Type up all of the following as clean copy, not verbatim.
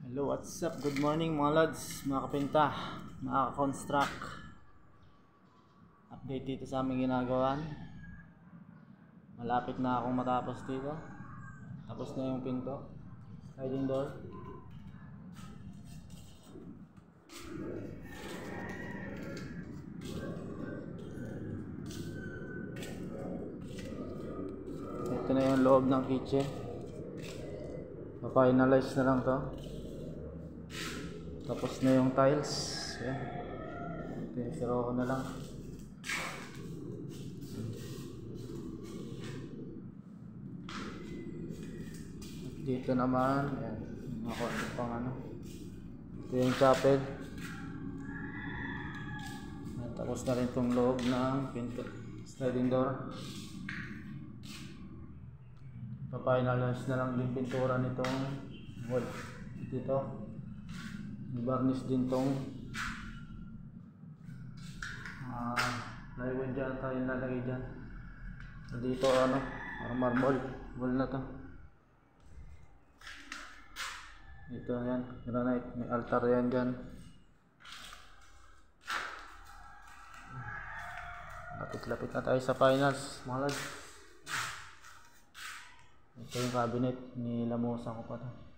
Hello, what's up? Good morning mga lods, mga kapinta, mga construct. Update dito sa aming ginagawan. Malapit na akong matapos dito. Tapos na yung pinto, sliding door. Ito na yung loob ng kitchen. Pa-finalize na lang to. Tapos na yung tiles. Yan. Tinisira ko na lang. Dito naman, yan. Ako pang ano. Ito yung chapel. Yan, tapos na rin itong loob ng pinto, sliding door. Pa-finalize na lang din pintura nitong wall. Dito. I-varnish din tong plywood dyan tayo nalagay dyan. Dito ano, marble wall na to. Dito yan, granite, may altar yan dyan. Lapit-lapit na tayo sa finals mga lads. Ito yung cabinet, nilamusan ko pa to.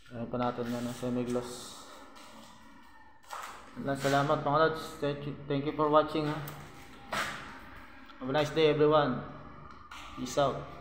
Ayun pa natin na ng semi-gloss. Salamat mga lods. Thank you for watching. Have a nice day everyone. Peace out.